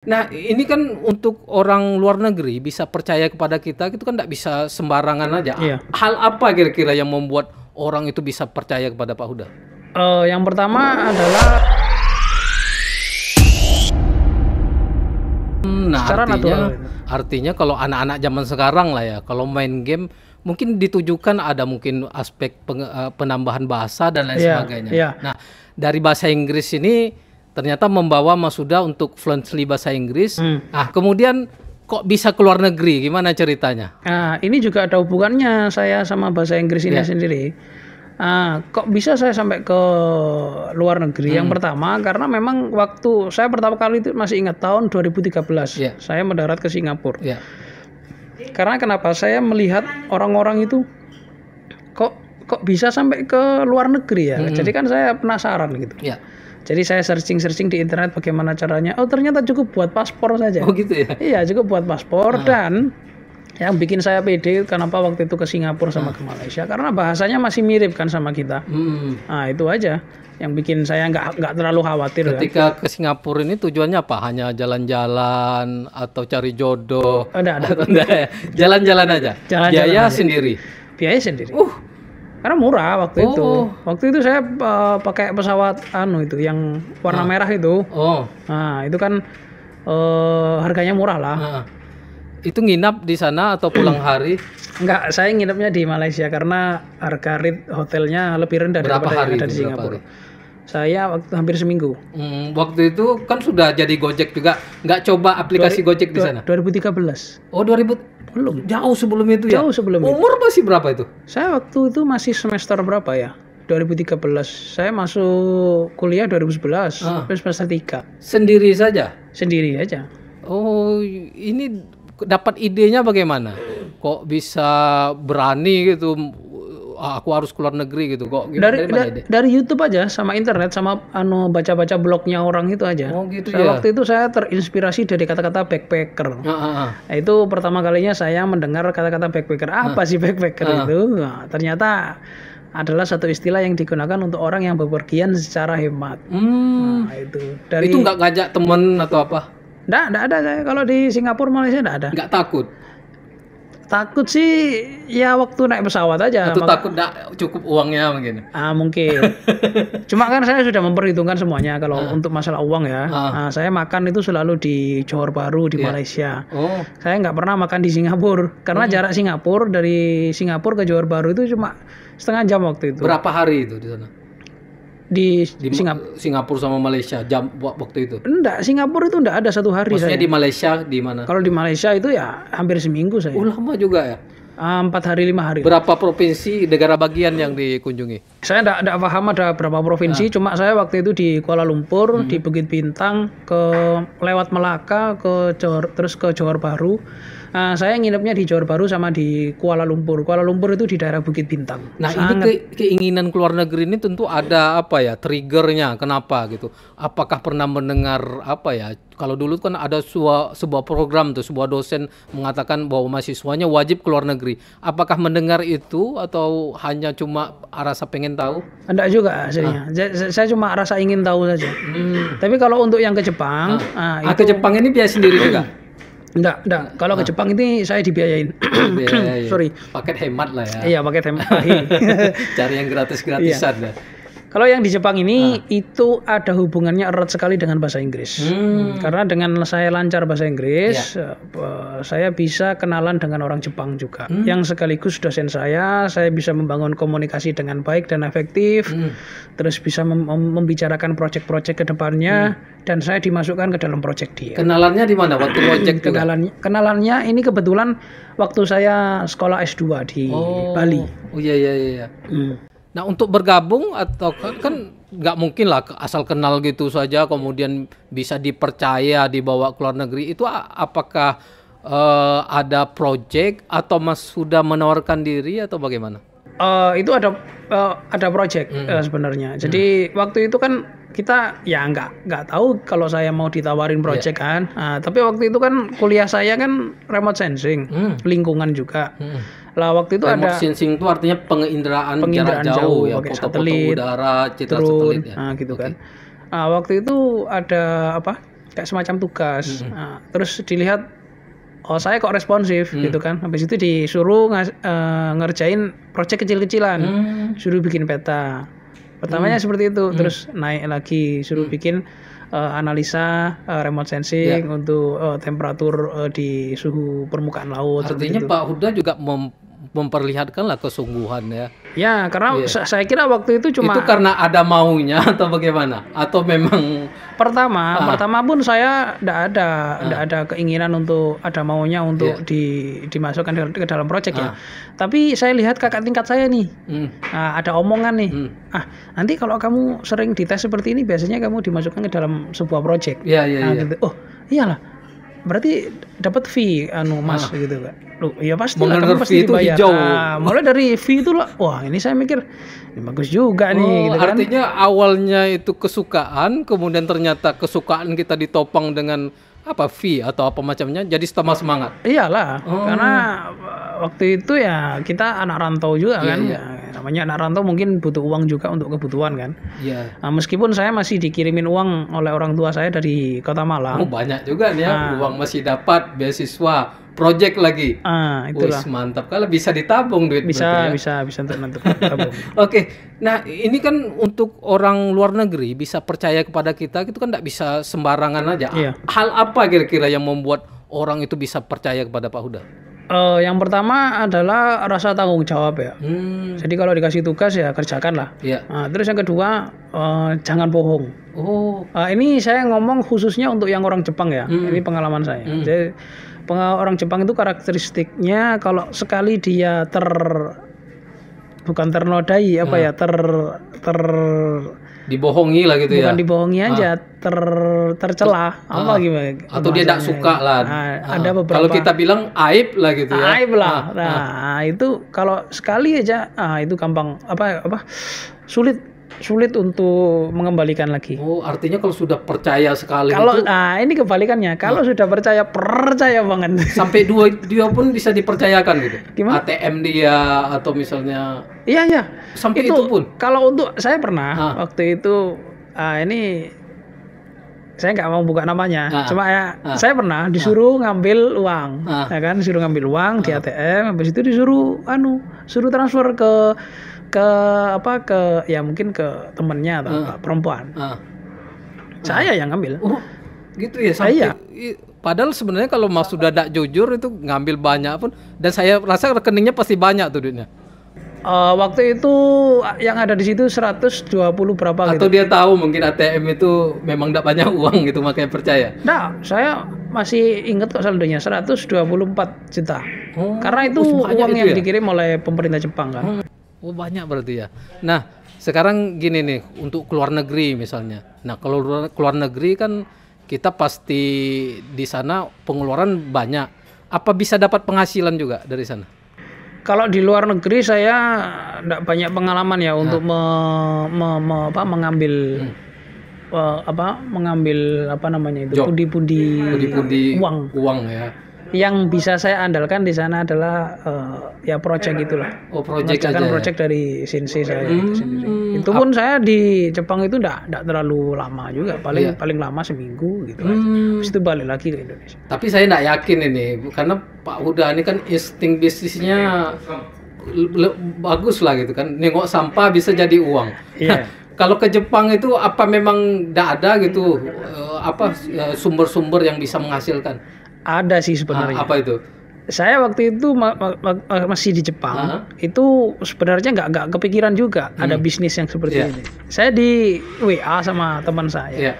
Nah, ini kan untuk orang luar negeri bisa percaya kepada kita, itu kan nggak bisa sembarangan aja. Iya. Hal apa kira-kira yang membuat orang itu bisa percaya kepada Pak Huda? Yang pertama adalah Nah, secara natural. artinya kalau anak-anak zaman sekarang lah ya, kalau main game mungkin ditujukan ada mungkin aspek penambahan bahasa dan lain Iya, sebagainya. iya. Nah, dari bahasa Inggris ini ternyata membawa Mas Huda untuk fluently bahasa Inggris. Ah, kemudian kok bisa ke luar negeri? Gimana ceritanya? Nah, ini juga ada hubungannya saya sama bahasa Inggris ini sendiri. Kok bisa saya sampai ke luar negeri? Yang pertama karena memang waktu saya pertama kali itu masih ingat tahun 2013. Iya. Saya mendarat ke Singapura. Ya. Karena kenapa? Saya melihat orang-orang itu kok bisa sampai ke luar negeri ya. Jadi kan saya penasaran gitu. Ya. Jadi saya searching di internet bagaimana caranya. Oh, ternyata cukup buat paspor saja. Oh gitu ya. Iya, cukup buat paspor. Dan yang bikin saya pede kenapa waktu itu ke Singapura sama ke Malaysia karena bahasanya masih mirip kan sama kita. Nah, itu aja yang bikin saya nggak terlalu khawatir. Ketika ke Singapura ini tujuannya apa? Hanya jalan-jalan atau cari jodoh? Ada. Jalan-jalan aja. Jalan-jalan Biaya aja. sendiri. Biaya sendiri. Karena murah waktu itu. Waktu itu saya pakai pesawat itu yang warna merah itu. Nah, itu kan harganya murah lah. Itu nginap di sana atau pulang hari? Enggak, saya nginepnya di Malaysia karena harga rate hotelnya lebih rendah daripada yang ada di Singapura. Saya waktu hampir seminggu. Waktu itu kan sudah jadi Gojek juga. Nggak coba aplikasi Gojek di sana? 2013. Oh, 2000 belum. Jauh sebelum itu ya? Jauh sebelum itu. Umur masih berapa itu? Saya waktu itu masih semester berapa ya? 2013. Saya masuk kuliah 2011. Semester 3. Sendiri saja? Sendiri aja. Oh, ini dapat idenya bagaimana? Kok bisa berani gitu? Aku harus keluar negeri gitu kok? Dari YouTube aja, sama internet, sama baca-baca blognya orang itu aja. Oh gitu ya. ya. Waktu itu saya terinspirasi dari kata-kata backpacker. Nah, itu pertama kalinya saya mendengar kata-kata backpacker. Apa sih backpacker itu? Nah, ternyata adalah satu istilah yang digunakan untuk orang yang bepergian secara hemat. Nah, itu. Itu nggak ngajak temen atau apa? Nggak ada saya. Kalau di Singapura, Malaysia nggak ada. Nggak takut? Takut sih ya waktu naik pesawat aja. Atau takut nggak cukup uangnya mungkin? Mungkin. Cuma kan saya sudah memperhitungkan semuanya kalau untuk masalah uang ya. Saya makan itu selalu di Johor Bahru di Malaysia. Saya nggak pernah makan di Singapura karena jarak Singapura dari Singapura ke Johor Bahru itu cuma setengah jam waktu itu. Berapa hari itu di sana? Di Singapura sama Malaysia jam waktu itu? Enggak, Singapura itu enggak ada satu hari. Maksudnya di Malaysia di mana? Kalau di Malaysia itu ya hampir seminggu saya. Lama juga ya? 4 hari 5 hari. Berapa provinsi negara bagian yang dikunjungi? Saya enggak paham ada berapa provinsi, cuma saya waktu itu di Kuala Lumpur, di Bukit Bintang, lewat Melaka, terus ke Johor Bahru. Saya nginepnya di Johor Bahru sama di Kuala Lumpur. Kuala Lumpur itu di daerah Bukit Bintang. Nah, ini keinginan keluar negeri ini tentu ada apa ya, triggernya, kenapa gitu? Apakah pernah mendengar apa ya? Kalau dulu kan ada sebuah program tuh, sebuah dosen mengatakan bahwa mahasiswanya wajib keluar negeri. Apakah mendengar itu atau hanya cuma rasa pengen tahu? Enggak juga aslinya. Saya cuma rasa ingin tahu saja. Tapi kalau untuk yang ke Jepang, ke Jepang ini biaya sendiri juga? Enggak. Kalau ke Jepang ini saya dibiayain. Sorry. Paket hemat lah ya. Iya, paket hemat. Cari yang gratis-gratisan ya. Kalau yang di Jepang ini itu ada hubungannya erat sekali dengan bahasa Inggris. Karena dengan saya lancar bahasa Inggris, saya bisa kenalan dengan orang Jepang juga. Yang sekaligus dosen saya bisa membangun komunikasi dengan baik dan efektif. Terus bisa membicarakan proyek-proyek ke depannya. Dan saya dimasukkan ke dalam proyek dia. Kenalannya di mana? Waktu proyek juga? Kenalannya ini kebetulan waktu saya sekolah S2 di Bali. Oh iya. Nah, untuk bergabung atau kan nggak mungkin lah asal kenal gitu saja kemudian bisa dipercaya dibawa ke luar negeri. Itu apakah ada project atau Mas sudah menawarkan diri atau bagaimana? Itu ada project sebenarnya. Jadi waktu itu kan kita ya nggak tahu kalau saya mau ditawarin project kan. Tapi waktu itu kan kuliah saya kan remote sensing, lingkungan juga. Lah waktu itu remote ada sensing itu artinya penginderaan jarak jauh ya, pakai foto-foto satelit, udara, citra drone, satelit ya. gitu kan. Waktu itu ada kayak semacam tugas. Nah, terus dilihat, oh saya kok responsif gitu kan. Habis itu disuruh ngerjain project kecil-kecilan, suruh bikin peta. Pertamanya seperti itu, terus naik lagi, suruh bikin analisa remote sensing untuk temperatur di suhu permukaan laut. Artinya Pak Huda juga memperlihatkanlah kesungguhan ya. Ya, karena saya kira waktu itu cuma itu karena ada maunya atau bagaimana? Atau memang pertama pun saya tidak ada keinginan untuk ada maunya untuk dimasukkan ke dalam proyek ya. Tapi saya lihat kakak tingkat saya nih, ada omongan nih, nanti kalau kamu sering dites seperti ini biasanya kamu dimasukkan ke dalam sebuah proyek. Gitu. Oh iyalah, berarti dapat fee mas gitu kan. Loh, ya pasti lah, kamu pasti dibayar. Mulai dari fee itu lah, wah ini saya mikir ini bagus juga nih. Gitu kan. Artinya awalnya itu kesukaan, kemudian ternyata kesukaan kita ditopang dengan fee atau apa macamnya, jadi tambah semangat. Iyalah, karena waktu itu ya kita anak rantau juga kan. Ya, namanya anak rantau mungkin butuh uang juga untuk kebutuhan kan. Nah, meskipun saya masih dikirimin uang oleh orang tua saya dari Kota Malang. Banyak juga nih ya, uang masih dapat, beasiswa, project lagi. Itulah. Mantap, kalau bisa ditabung duit. Bisa untuk tabung. Oke, nah ini kan untuk orang luar negeri bisa percaya kepada kita, itu kan tidak bisa sembarangan aja. Hal apa kira-kira yang membuat orang itu bisa percaya kepada Pak Huda? Yang pertama adalah rasa tanggung jawab ya. Jadi kalau dikasih tugas ya kerjakan lah. Terus yang kedua jangan bohong. Ini saya ngomong khususnya untuk yang orang Jepang ya. Ini pengalaman saya. Jadi orang Jepang itu karakteristiknya kalau sekali dia bukan ternodai dibohongi lah gitu. Bukan dibohongi aja, tercelah gimana? Atau dia tidak suka lah. Ada beberapa. Kalau kita bilang aib lah gitu ya. Aib lah. Itu kalau sekali aja, itu gampang sulit untuk mengembalikan lagi. Artinya kalau sudah percaya sekali ini kebalikannya. Kalau sudah percaya banget. Sampai dia pun bisa dipercayakan gitu. Gimana? ATM dia atau misalnya. Iya. Sampai itu pun. Kalau untuk saya pernah waktu itu ini saya nggak mau buka namanya. Cuma saya pernah disuruh ngambil uang, ya kan? Disuruh ngambil uang di ATM, habis itu disuruh suruh transfer ke ya mungkin ke temennya atau perempuan. Saya yang ngambil. Gitu ya sampai. Padahal sebenarnya kalau Mas sudah tidak jujur itu ngambil banyak pun, dan saya rasa rekeningnya pasti banyak tuh duitnya. Waktu itu yang ada di situ 120 berapa atau gitu. Dia tahu mungkin ATM itu memang tidak banyak uang gitu makanya percaya. Nah, saya masih ingat kok saldonya 124 juta. Karena itu uang yang dikirim oleh pemerintah Jepang kan. Banyak berarti ya. Nah, sekarang gini nih, untuk keluar negeri misalnya. Nah, kalau keluar negeri kan kita pasti di sana pengeluaran banyak. Apa bisa dapat penghasilan juga dari sana? Kalau di luar negeri saya tidak banyak pengalaman ya untuk mengambil pundi-pundi uang ya. Yang bisa saya andalkan di sana adalah ya project gitulah. Project aja. Project dari sensei saya sendiri. Itu pun saya di Jepang itu enggak terlalu lama juga, paling lama seminggu gitu aja. Terus itu balik lagi ke Indonesia. Tapi saya enggak yakin ini, karena Pak Huda ini kan insting bisnisnya bagus lah gitu kan. Nengok sampah bisa jadi uang. Kalau ke Jepang itu apa memang enggak ada gitu sumber-sumber yang bisa menghasilkan? Ada sih sebenarnya. Apa itu? Saya waktu itu masih di Jepang, itu sebenarnya nggak kepikiran juga ada bisnis yang seperti ini. Saya di WA sama teman saya.